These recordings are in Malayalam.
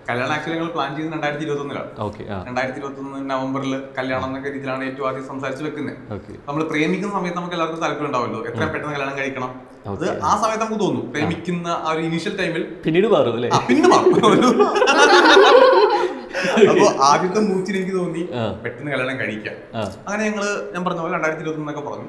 കല്യാണം ആക്ച്വലി ഞങ്ങൾ പ്ലാൻ ചെയ്ത് 2021 2021 നവംബറിൽ കല്യാണം എന്നൊക്കെ രീതിയിലാണ് ഏറ്റവും ആദ്യം സംസാരിച്ച് വെക്കുന്നത്. നമ്മൾ പ്രേമിക്കുന്ന സമയത്ത് നമുക്ക് എല്ലാവർക്കും താല്പര്യം ഉണ്ടാവല്ലോ, എത്ര പെട്ടെന്ന് കല്യാണം കഴിക്കണം. അത് ആ സമയത്ത് നമുക്ക് തോന്നും, പ്രേമിക്കുന്ന ആ ഒരു ഇനീഷ്യൽ ടൈമിൽ. പിന്നീട് മാറും. അപ്പൊ ആദ്യത്തെ മൂച്ചിൽ എനിക്ക് തോന്നി പെട്ടെന്ന് കല്യാണം കഴിക്കാം. അങ്ങനെ ഞാൻ പറഞ്ഞ പോലെ 2021 പറഞ്ഞു.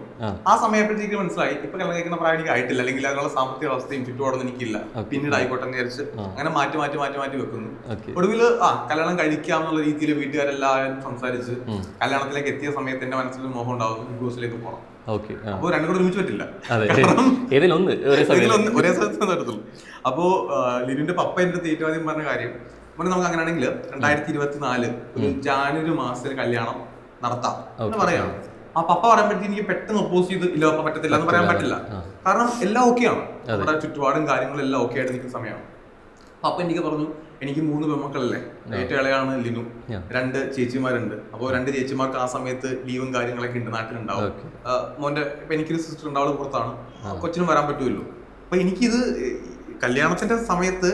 ആ സമയപ്പോഴത്തേക്ക് മനസ്സിലായി ഇപ്പൊ കല്യാണം കഴിക്കുന്ന പ്രായം എനിക്ക് ആയിട്ടില്ല, അല്ലെങ്കിൽ അതിനുള്ള സാമ്പത്തിക അവസ്ഥയും ചുറ്റുപാടൊന്നും എനിക്കില്ല, പിന്നീട് ആയിക്കോട്ടെ എന്ന് വിചാരിച്ച് അങ്ങനെ മാറ്റി വെക്കുന്നു. ഒടുവിൽ കല്യാണം കഴിക്കാന്നുള്ള രീതിയിൽ വീട്ടുകാരെല്ലാവരും സംസാരിച്ച് കല്യാണത്തിലേക്ക് എത്തിയ സമയത്ത് എന്റെ മനസ്സിൽ മോഹം ഉണ്ടാവുന്നു ബിഗ് ബോസിലേക്ക് പോകണം. അപ്പൊ രണ്ടും കൂടെ ഒരുമിച്ച് പറ്റില്ല, ഒരേ സ്ഥലത്ത് നടത്തുള്ളൂ. അപ്പോ ലിനുവിന്റെ പപ്പ എന്റെ ഏറ്റവും ആദ്യം പറഞ്ഞ കാര്യം, നമുക്ക് അങ്ങനെയാണെങ്കിൽ 2024 ഒരു ജാനുവരി മാസത്തിൽ കല്യാണം നടത്താം എന്ന് പറയാണ്. ആ പപ്പ പറയുമ്പോഴത്തേക്ക് എനിക്ക് പെട്ടെന്ന് ഒപ്പോസ് ചെയ്ത് ഇല്ല പപ്പ പറ്റത്തില്ല എന്ന് പറയാൻ പറ്റില്ല, കാരണം എല്ലാം ഓക്കെയാണ്, നമ്മുടെ ചുറ്റുപാടും കാര്യങ്ങളും എല്ലാം ഓക്കെ ആയിട്ട് നിൽക്കുന്ന സമയമാണ്. പപ്പ എനിക്ക് പറഞ്ഞു, എനിക്ക് 3 പെൺമക്കളല്ലേ, ഏറ്റവും ഇളയാണ് ലിനു, 2 ചേച്ചിമാരുണ്ട്. അപ്പോൾ 2 ചേച്ചിമാർക്ക് ആ സമയത്ത് ലീവും കാര്യങ്ങളൊക്കെ ഉണ്ട്, നാട്ടിലുണ്ടാവും. മോന്റെ ഇപ്പൊ എനിക്കൊരു സിസ്റ്റർ ഉണ്ടാവും, പുറത്താണ്, കൊച്ചിനും വരാൻ പറ്റുമല്ലോ. അപ്പൊ എനിക്കിത് കല്യാണത്തിന്റെ സമയത്ത്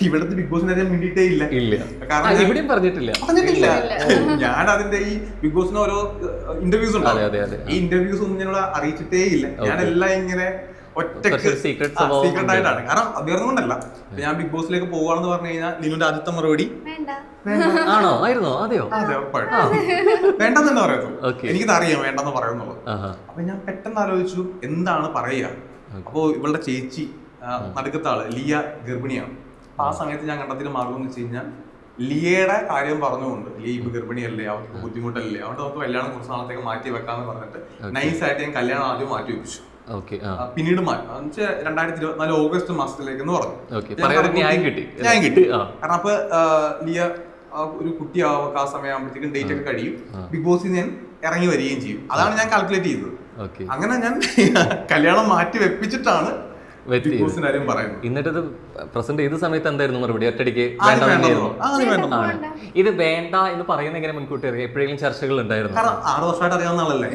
ഇവിടുത്തെ ബിഗ് ബോസിനെ വേണ്ടിയിട്ടേ ഇല്ല, കാരണം പറഞ്ഞിട്ടില്ല. ഞാൻ അതിന്റെ ഈ ബിഗ് ബോസിന് ഓരോ ഇന്റർവ്യൂസ് ഉണ്ടാവും, ഈ ഇന്റർവ്യൂസ് ഒന്നും ഞങ്ങൾ അറിയിച്ചിട്ടേ ഇല്ല. ഞാനെല്ലാം ഇങ്ങനെ ഒറ്റക്ക് സീക്രട്ട് ആയിട്ടാണ്, കാരണം അഭ്യർത്ഥനകൊണ്ടല്ല. ഞാൻ ബിഗ് ബോസിലേക്ക് പോവാണെന്ന് പറഞ്ഞു കഴിഞ്ഞാൽ ലിനുവിന്റെ ആദ്യത്തെ മറുപടി വേണ്ടെന്ന് തന്നെ പറയുന്നു. എനിക്കിത് അറിയാം വേണ്ടെന്ന് പറയുന്നുള്ളത്. അപ്പൊ ഞാൻ പെട്ടെന്ന് ആലോചിച്ചു എന്താണ് പറയുക. അപ്പോ ഇവളുടെ ചേച്ചി നടുക്കത്തെ ആള് ലിയ ഗർഭിണിയാണ്. അപ്പൊ ആ സമയത്ത് ഞാൻ കണ്ടെത്തിയ മാർഗം എന്ന് വെച്ച് കഴിഞ്ഞാൽ ലിയയുടെ കാര്യം പറഞ്ഞുകൊണ്ട്, ലിയ ഇപ്പൊ ഗർഭിണിയല്ലേ, അവർക്ക് ബുദ്ധിമുട്ടല്ലേ, അവിടെ നമുക്ക് കല്യാണം കുറച്ച് നാളത്തേക്ക് മാറ്റി വെക്കാന്ന് പറഞ്ഞിട്ട് നൈസായിട്ട് ഞാൻ കല്യാണം ആദ്യം മാറ്റി വെപ്പിച്ചു. പിന്നീട് 2024 ഓഗസ്റ്റ് മാസത്തിലേക്ക് എന്ന് പറഞ്ഞു. ഞാൻ കിട്ടി. കാരണം അപ്പൊ ലിയ ഒരു കുട്ടിയാവും, ആ സമയമാകുമ്പോഴത്തേക്കും ഡേറ്റ് ഒക്കെ കഴിയും, ബിഗ് ബോസിൽ ഞാൻ ഇറങ്ങി വരികയും ചെയ്യും. അതാണ് ഞാൻ കാൽക്കുലേറ്റ് ചെയ്തത്. അങ്ങനെ ഞാൻ കല്യാണം മാറ്റി വെപ്പിച്ചിട്ടാണ് എന്നിട്ട് പ്രസന്റ് ചെയ്ത സമയത്ത് എന്തായിരുന്നു മറുപടി? ഒറ്റടിക്ക് ഇത് വേണ്ട എന്ന് പറയുന്ന എങ്ങനെ മുൻകൂട്ടി അറിയാം? എപ്പോഴെങ്കിലും ചർച്ചകൾ ഉണ്ടായിരുന്നു? 6 വർഷമായിട്ട് അറിയാവുന്ന ആളല്ലേ,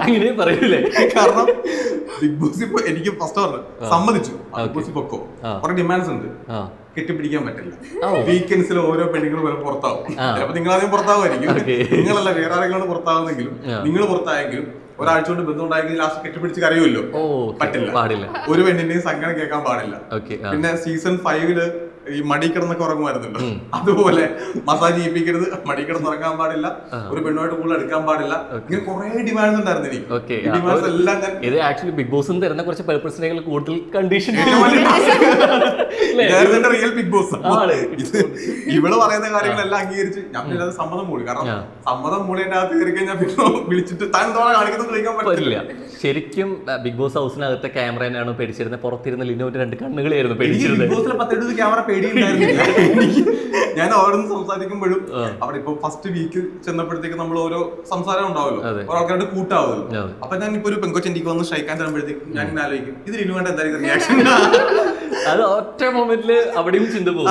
അങ്ങനെ പറയൂലേ. കാരണം ബിഗ് ബോസ് ഇപ്പൊ എനിക്ക് ഫസ്റ്റ് പറഞ്ഞു സമ്മതിച്ചു, ബിഗ് ബോസ് പൊക്കോ, കുറെ ഡിമാൻഡ്സ് ഉണ്ട്, കെട്ടിപ്പിടിക്കാൻ പറ്റില്ല. വീക്കെൻഡ്സിൽ ഓരോ പെണ്ണുങ്ങളും വരെ പുറത്താവും. ചിലപ്പോ നിങ്ങൾ ആദ്യം പുറത്താവുമായിരിക്കും, നിങ്ങളല്ല വേറെ ആരെങ്കിലും പുറത്താവുന്നെങ്കിലും, നിങ്ങൾ പുറത്തായെങ്കിലും ഒരാഴ്ച കൊണ്ട് ബന്ധം ഉണ്ടായെങ്കിൽ ലാസ്റ്റ് കെട്ടിപ്പിടിച്ച് കരയുമല്ലോ, പാടില്ല. ഒരു പെണ്ണിന്റെയും സങ്കടം കേൾക്കാൻ പാടില്ല. പിന്നെ സീസൺ 5 ഈ മടി കിടന്നൊക്കെ ഉറങ്ങുമായിരുന്നല്ലോ, അതുപോലെ മസാജ് ചെയ്യിപ്പിക്കരുത്, മടി കിടന്ന് ഉറങ്ങാൻ പാടില്ല, ഒരു പെണ്ണുമായിട്ട് കൂടുതൽ എടുക്കാൻ പാടില്ല, ഇങ്ങനെ കുറെ ഡിമാൻഡ്സ് ഉണ്ടായിരുന്നു എനിക്ക്. ഡിമാൻഡ്സ് എല്ലാം ഇത് ആക്ച്വലി ബിഗ് ബോസ് തരുന്ന കുറച്ച് പേഴ്സണുകൾ കൂടുതൽ കണ്ടീഷൻ റിയൽ ബിഗ് ബോസ്. ഇവള് പറയുന്ന കാര്യങ്ങളെല്ലാം അംഗീകരിച്ച് ഞാൻ പിന്നെ അത് സമ്മതം മൂടി. കാരണം സമ്മതം മൂടിന്റെ അകത്ത് കയറി കഴിഞ്ഞാൽ പിന്നെ വിളിച്ചിട്ട് താൻ തോന്നാൻ കാണിക്കുന്നത് ചോദിക്കാൻ പറ്റില്ല. ശരിക്കും ബിഗ് ബോസ് ഹൗസിനകത്തെ ക്യാമറയാണ് പേടിച്ചിരുന്നത്, പുറത്തിരുന്ന ലിനോന്റെ 2 കണ്ണുകളായിരുന്നു പേടിച്ചിരുന്നത്. Big ബോസിലെ 10 camera പേടിയുണ്ടായിരുന്നില്ല. ഞാൻ അവിടെ നിന്ന് സംസാരിക്കുമ്പോഴും അവിടെ ഇപ്പൊ ഫസ്റ്റ് വീക്ക് ചെന്നപ്പോഴത്തേക്ക് നമ്മൾ ഓരോ സംസാരം ഉണ്ടാവുമല്ലോ, ഒരാൾക്കാരുടെ കൂട്ടാവുമല്ലോ. അപ്പൊ ഞാൻ ഇപ്പൊ ഒരു പെങ്കൊച്ചെനിക്ക് വന്ന് ഷൈക്കാൻ തരുമ്പോഴത്തേക്കും ഞാൻ ഇങ്ങനെ ആലോചിക്കും ഇത് ലിനുവേണ്ട എന്തായിരിക്കും റിയാക്ഷൻ. അത് ഒറ്റ മൊമെന്റില് അവിടെയും ചിന്ത പോകും.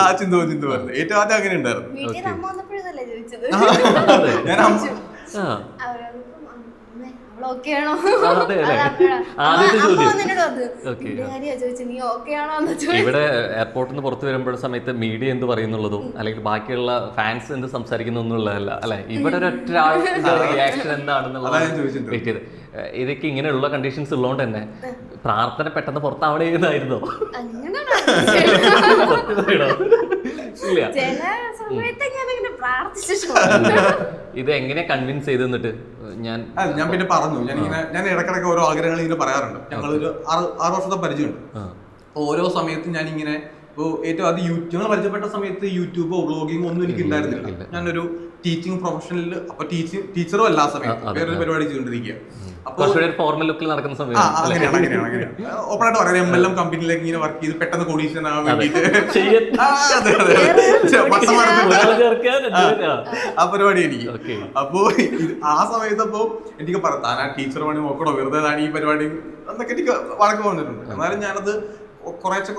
ഏറ്റവും ആദ്യം അങ്ങനെ ഉണ്ടായിരുന്നു. ഞാൻ ഇവിടെ എയർപോർട്ടിൽ നിന്ന് പുറത്തു വരുമ്പോൾ സമയത്ത് മീഡിയ എന്ത് പറയുന്നുള്ളതും അല്ലെങ്കിൽ ബാക്കിയുള്ള ഫാൻസ് എന്ത് സംസാരിക്കുന്നു എന്നുള്ളതല്ല അല്ലെ, ഇവിടെ ഒരൊറ്റ റിയാക്ഷൻ എന്താണെന്നുള്ളത്. ഇതൊക്കെ ഇങ്ങനെയുള്ള കണ്ടീഷൻസ് ഉള്ളതുകൊണ്ട് തന്നെ പ്രാർത്ഥന പെട്ടെന്ന് പുറത്താവണേന്നായിരുന്നോ? ഇത് എങ്ങനെ കൺവിൻസ് ചെയ്ത് എന്നിട്ട് ഞാൻ പിന്നെ പറഞ്ഞു, ഞാൻ ഇടക്കിടക്ക് ഓരോ ആഗ്രഹങ്ങൾ ഇങ്ങനെ പറയാറുണ്ട്. ഞങ്ങളൊരു 6 വർഷത്തെ പരിചയമുണ്ട്. ഓരോ സമയത്തും ഞാനിങ്ങനെ ഇപ്പോൾ ഏറ്റവും ആദ്യം ഞങ്ങൾ പരിചയപ്പെട്ട സമയത്ത് യൂട്യൂബോ വ്ളോഗിങ്ങോ ഒന്നും എനിക്ക് ഉണ്ടായിരുന്നില്ല. ഞാനൊരു ടീച്ചിങ് പ്രൊഫഷനിൽ, അപ്പൊ ടീച്ചറും അല്ല ആ സമയത്ത്, വേറൊരു പരിപാടി ചെയ്തുകൊണ്ടിരിക്കുക. ഫോർമൽ ലുക്കിൽ നടക്കുന്ന സമയം ഓപ്പണായിട്ട് പറയാം, MLM കമ്പനിയിലേക്ക് ഇങ്ങനെ വർക്ക് ചെയ്ത് പെട്ടെന്ന് കോടീശ്വരനാകാൻ വേണ്ടിയിട്ട് ആ പരിപാടി എനിക്ക്. അപ്പോ ആ സമയത്ത് അപ്പോ എനിക്ക് പറയാം, താൻ ആ ടീച്ചർ പണി നോക്കണോ, വെറുതെ താൻ ഈ പരിപാടി എന്നൊക്കെ എനിക്ക് വഴക്ക് വന്നിട്ടുണ്ട്. എന്നാലും ഞാനത് കുറച്ചായിട്ട്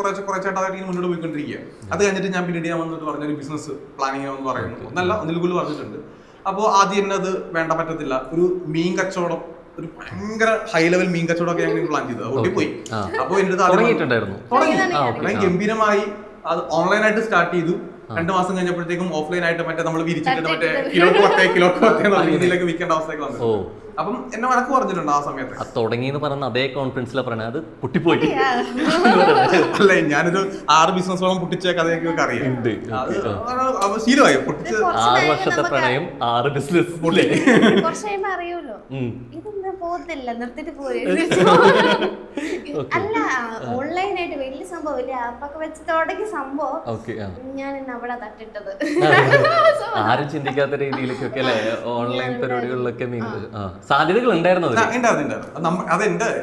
മുന്നോട്ട് പോയിക്കൊണ്ടിരിക്കുക. അത് കഴിഞ്ഞിട്ട് ഞാൻ പിന്നീട് ഞാൻ വന്നിട്ട് പറഞ്ഞൊരു ബിസിനസ് പ്ലാനിങ് എന്ന് പറയുന്നു, ഒന്നിൽ കൂടുതൽ പറഞ്ഞിട്ടുണ്ട്. അപ്പോൾ ആദ്യം തന്നെ അത് വേണ്ട പറ്റത്തില്ല, ഒരു മീൻ കച്ചവടം ഒരു ഭയങ്കര ഹൈ ലെവൽ മീൻ കച്ചവടമൊക്കെ ഞങ്ങൾ പ്ലാൻ ചെയ്തത്. പൊട്ടിപ്പോയി. അപ്പൊ എന്റെ തുടങ്ങി ഗംഭീരമായി. അത് ഓൺലൈനായിട്ട് സ്റ്റാർട്ട് ചെയ്തു. 2 മാസം കഴിഞ്ഞപ്പോഴത്തേക്കും ഓഫ്ലൈൻ ആയിട്ട് മറ്റേ നമ്മൾ വിരിച്ചിട്ട് മറ്റേ കിലോക്ക് 10 രീതിയിലേക്ക് വിൽക്കേണ്ട അവസ്ഥയൊക്കെ വന്നു. അപ്പം എന്നെ വഴക്ക് പറഞ്ഞിട്ടുണ്ട് ആ സമയത്ത്. തുടങ്ങി എന്ന് പറയുന്ന അതേ കോൺഫിഡൻസിലാണ് പറയുന്നത്, അത് പൊട്ടിപ്പോയി. അല്ല, ഞാനൊരു 6 ബിസിനസ്സോളം പൊട്ടിച്ച കഥയൊക്കെ അറിയാം. ശീലമായി പൊട്ടിച്ച് 6 വർഷത്തെ പ്രണയം, 6 ബിസിനസ് അറിയൂലോ. ഇതൊന്നും പോകത്തില്ല, നിർത്തിട്ട് പോയി. അല്ല, ഓൺലൈനായിട്ട് വലിയ സംഭവം, വലിയ ആപ്പൊക്കെ വെച്ച് തുടങ്ങിയ സംഭവം ഞാൻ ഇന്ന് അവിടെ തട്ടിട്ടത്. ആരും ചിന്തിക്കാത്ത രീതിയിലേക്കൊക്കെ അല്ലെ ഓൺലൈൻ പരിപാടികളിലൊക്കെ സാധ്യതകൾ ഉണ്ടായിരുന്നു. അത്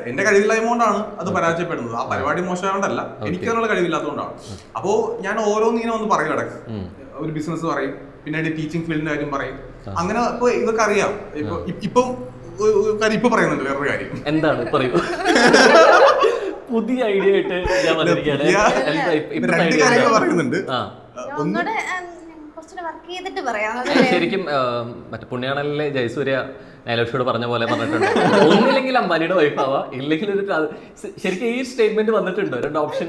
എന്റെ കഴിവില്ലായ്മ കൊണ്ടാണ് അത് പരാജയപ്പെടുന്നത്. ആ പരിപാടി മോശമായോണ്ടല്ല, എനിക്ക് അതിനുള്ള കഴിവില്ലാത്തതുകൊണ്ടാണ്. അപ്പോ ഞാൻ ഓരോന്നിങ്ങനെ ഒന്ന് പറയും. ഇടയ്ക്ക് ഒരു ബിസിനസ് പറയും, പിന്നീട് ടീച്ചിങ് ഫീൽഡിന്റെ കാര്യം പറയും. അങ്ങനെ ഇപ്പൊ ഇതൊക്കെ അറിയാം. ഇപ്പൊ പറയുന്നുണ്ട് വേറൊരു കാര്യം. എന്താണ് പറയൂ? പുതിയ ഐഡിയ ആയിട്ട് ഞാൻ പറയുന്നുണ്ട്. ശരിക്കും മറ്റേ പുണ്യാണലിലെ ജയസൂര്യ നൈലോഷിയോട് പറഞ്ഞ പോലെ പറഞ്ഞിട്ടുണ്ട്, ഒന്നില്ലെങ്കിൽ അംബാനിയുടെ വൈഫ് ആവാ, ഇല്ലെങ്കിൽ ഒരു ശരിക്കും ഈ സ്റ്റേറ്റ്മെന്റ് വന്നിട്ടുണ്ട്. 2 ഓപ്ഷൻ.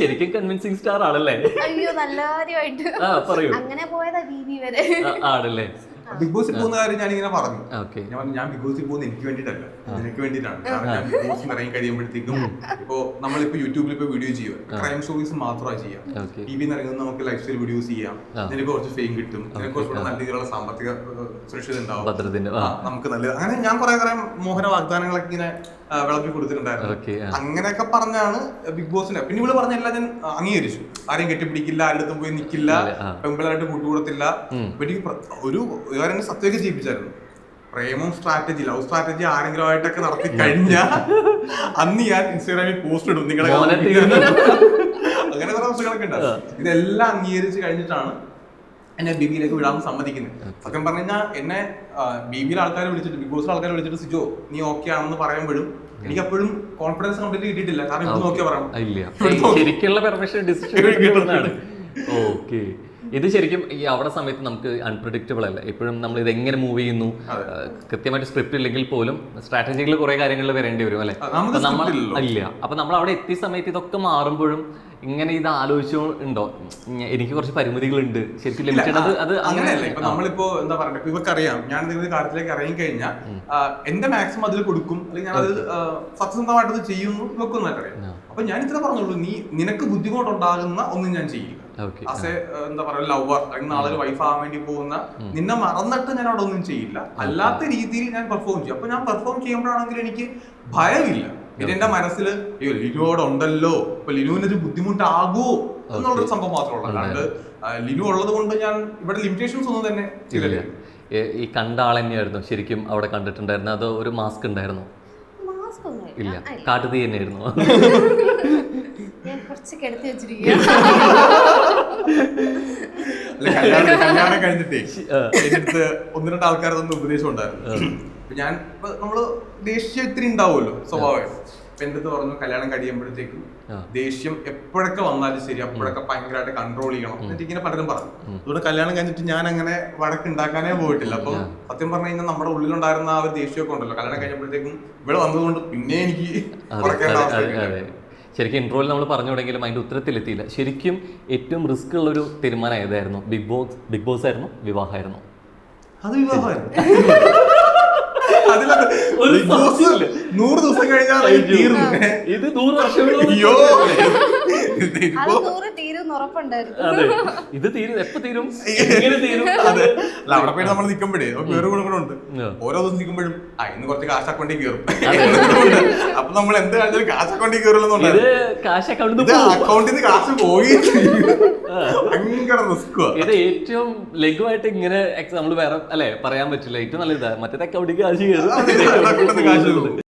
ശരിക്കും കൺവിൻസിങ് സ്റ്റാർ ആണല്ലേ? അയ്യോ, നല്ല കാര്യമായിട്ട് പറയൂ. അങ്ങനെ പോയതാ ബിബി വരെ ആണല്ലേ? ബിഗ് ബോസിൽ പോകുന്ന കാര്യം ഞാനിങ്ങനെ പറഞ്ഞു. ഞാൻ ബിഗ് ബോസിൽ പോകുന്നത് എനിക്ക് വേണ്ടിയിട്ടല്ല, നിനക്ക് വേണ്ടിയിട്ടാണ്. കാരണം ഞാൻ ബിഗ് ബോസിൽ ഇറങ്ങി കഴിയുമ്പോഴത്തേക്കും ഇപ്പോ നമ്മളിപ്പോ യൂട്യൂബിൽ ഇപ്പൊ വീഡിയോ ചെയ്യുക, ക്രൈം സ്റ്റോറീസ് മാത്രമായി ചെയ്യാം. ടിവിയിൽ ഇറങ്ങുന്ന നമുക്ക് ലൈഫ് സ്റ്റൈൽ വീഡിയോസ് ചെയ്യാം. നിനക്ക് കുറച്ച് ഫെയിം കിട്ടും, നിനക്ക് കുറച്ചുകൂടെ നല്ല രീതിയിലുള്ള സാമ്പത്തിക സുരക്ഷിത ഉണ്ടാവും, നമുക്ക് നല്ലത്. അങ്ങനെ ഞാൻ കുറെ മോഹന വാഗ്ദാനങ്ങളൊക്കെ ഇങ്ങനെ വിളമ്പി കൊടുത്തിട്ടുണ്ടായിരുന്നു. അങ്ങനെയൊക്കെ പറഞ്ഞാണ് ബിഗ് ബോസിനെ. പിന്നെ ഇവിടെ പറഞ്ഞ എല്ലാം ഞാൻ അംഗീകരിച്ചു. ആരെയും കെട്ടിപ്പിടിക്കില്ല, ആരുടെ പോയി നിൽക്കില്ല, പെമ്പിളായിട്ട് കൂട്ടുകൂടത്തില്ല. ഒരു എന്നെ സത്യമൊക്കെ ചെയ്യിപ്പിച്ചായിരുന്നു. പ്രേമം സ്ട്രാറ്റജി, ലവ് സ്ട്രാറ്റജി ആരെങ്കിലും ആയിട്ടൊക്കെ നടത്തി കഴിഞ്ഞാൽ അന്ന് ഞാൻ ഇൻസ്റ്റാഗ്രാമിൽ പോസ്റ്റ് ഇടും നിങ്ങളെ. അങ്ങനെ കുറെ പ്രശ്നങ്ങളൊക്കെ ഉണ്ടാവും. ഇതെല്ലാം അംഗീകരിച്ച് കഴിഞ്ഞിട്ടാണ് എന്നെ ബിബിയിലേക്ക് വിടാൻ സമ്മതിക്കുന്നത്. സത്യം പറഞ്ഞു കഴിഞ്ഞാൽ എന്നെ ബിബിയിലെ ആൾക്കാരെ വിളിച്ചിട്ട്, ബിഗ് ബോസിലെ ആൾക്കാരെ വിളിച്ചിട്ട് സിജോ നീ ഓക്കെ ആണെന്ന് പറയുമ്പോഴും എനിക്ക് അപ്പോഴും കോൺഫിഡൻസ് കംപ്ലീറ്റ് കിട്ടിയിട്ടില്ല. കാരണം ഇത് നോക്കിയാ പറയാം. ഇത് ശരിക്കും ഈ അവിടെ സമയത്ത് നമുക്ക് അൺപ്രഡിക്റ്റബിൾ അല്ല. എപ്പോഴും നമ്മൾ ഇത് എങ്ങനെ മൂവ് ചെയ്യുന്നു, കൃത്യമായിട്ട് സ്ക്രിപ്റ്റ് ഇല്ലെങ്കിൽ പോലും സ്ട്രാറ്റജികൾ കുറെ കാര്യങ്ങളിൽ വരേണ്ടി വരും അല്ലെ? നമ്മൾ ഇല്ല. അപ്പൊ നമ്മൾ അവിടെ എത്തിയ സമയത്ത് ഇതൊക്കെ മാറുമ്പോഴും ഇങ്ങനെ ഇത് ആലോചിച്ചുണ്ടോ, എനിക്ക് കുറച്ച് പരിമിതികളുണ്ട് ശരിക്കും ലഭിക്കേണ്ടത്? അത് അങ്ങനെയല്ല. ഇപ്പൊ നമ്മളിപ്പോ എന്താ പറയുക, ഇവർക്കറിയാം ഞാൻ എന്തെങ്കിലും കാര്യത്തിലേക്ക് ഇറങ്ങി കഴിഞ്ഞാൽ എന്റെ മാക്സിമം അതിൽ കൊടുക്കും, അല്ലെങ്കിൽ ഞാൻ അത് സത്യസന്ധമായിട്ട് ചെയ്യുന്നു വെക്കുന്നറിയാം. അപ്പൊ ഞാൻ ഇത്ര പറഞ്ഞുള്ളൂ, നിനക്ക് ബുദ്ധിമുട്ടുണ്ടാകുന്ന ഒന്നും ഞാൻ ചെയ്യില്ല. ആസ് എ എന്താ പറയുക ലവർ, അല്ലെങ്കിൽ നാളെ വൈഫ് ആവാൻ വേണ്ടി പോകുന്ന നിന്നെ മറന്നിട്ട് ഞാൻ അവിടെ ഒന്നും ചെയ്യില്ല. അല്ലാത്ത രീതിയിൽ ഞാൻ പെർഫോം ചെയ്യും. അപ്പൊ ഞാൻ പെർഫോം ചെയ്യുമ്പോഴാണെങ്കിൽ എനിക്ക് ഭയമില്ല. ഇത് എന്റെ മനസ്സിൽ അയ്യോ ലിനുവോടെ ഉണ്ടല്ലോ, ഇപ്പൊ ലിനുവിനൊരു ബുദ്ധിമുട്ടാകൂ എന്നുള്ളൊരു സംഭവം മാത്രമേ ഉള്ളൂ. അല്ലാണ്ട് ലിനു ഉള്ളത് കൊണ്ട് ഞാൻ ഇവിടെ ലിമിറ്റേഷൻസ് ഒന്നും തന്നെ ചെയ്തില്ല. ഈ കണ്ട ആൾ തന്നെയായിരുന്നു ശരിക്കും അവിടെ കണ്ടിട്ടുണ്ടായിരുന്നു? അതോ ഒരു മാസ്ക് ഉണ്ടായിരുന്നു? ഇല്ല, കാട്ടുതീ തന്നെയായിരുന്നു. കല്യാണം കഴിഞ്ഞിട്ടേ എന്റെ അടുത്ത് 1-2 ആൾക്കാർ തന്നെ ഉപദേശം ഉണ്ടായിരുന്നു. ഞാൻ നമ്മള് ദേഷ്യം ഇത്തിരി ഉണ്ടാവുമല്ലോ സ്വാഭാവികം. അപ്പൊ എന്റെ അടുത്ത് പറഞ്ഞു, കല്യാണം കഴിയുമ്പോഴത്തേക്കും ദേഷ്യം എപ്പോഴൊക്കെ വന്നാലും ശരി അപ്പോഴൊക്കെ ഭയങ്കരമായിട്ട് കൺട്രോൾ ചെയ്യണം എന്നിട്ട് ഇങ്ങനെ പലരും പറഞ്ഞു. അതുകൊണ്ട് കല്യാണം കഴിഞ്ഞിട്ട് ഞാൻ അങ്ങനെ വഴക്കുണ്ടാക്കാനേ പോയിട്ടില്ല. അപ്പൊ സത്യം പറഞ്ഞു കഴിഞ്ഞാൽ നമ്മുടെ ഉള്ളിലുണ്ടായിരുന്ന ആ ഒരു ദേഷ്യമൊക്കെ ഉണ്ടല്ലോ, കല്യാണം കഴിഞ്ഞപ്പോഴത്തേക്കും ഇവിടെ വന്നതുകൊണ്ട് പിന്നെ എനിക്ക് കുറയ്ക്കേണ്ട അവസ്ഥ. ശരിക്കും ഇൻട്രോയിൽ നമ്മൾ പറഞ്ഞു തുടങ്ങിയാലും അതിൻ്റെ ഉത്തരത്തിലെത്തിയില്ല. ശരിക്കും ഏറ്റവും റിസ്ക് ഉള്ളൊരു തീരുമാനം ഏതായിരുന്നു? ബിഗ് ബോസ് ആയിരുന്നു, വിവാഹമായിരുന്നു? അത് വിവാഹമായിരുന്നു. 100 ദിവസം കഴിഞ്ഞാൽ ഇത് 100 വർഷം. ഇത് തീരും, എപ്പോ തീരും, എങ്ങനെ തീരും? അവിടെ പോയി നമ്മൾ നിൽക്കുമ്പോഴേ വേറെ ഗുണങ്ങളുണ്ട്. ഓരോ ദിവസം നിൽക്കുമ്പോഴും ഇന്ന് കുറച്ച് കാശ് അക്കൗണ്ടിൽ കയറും. അപ്പൊ നമ്മൾ എന്ത് കാണിച്ചാലും കാശ് അക്കൗണ്ടിൽ കയറുള്ളൂ. കാശ് അക്കൗണ്ടിൽ നിന്ന് കാശ് പോയി ഭയങ്കര റിസ്ക്. ഇത് ഏറ്റവും ലഘുവായിട്ട് ഇങ്ങനെ നമ്മൾ വേറെ അല്ലെ പറയാൻ പറ്റില്ല. ഏറ്റവും നല്ലത് മറ്റേ അക്കൗണ്ടിൽ കാശ് കയറും.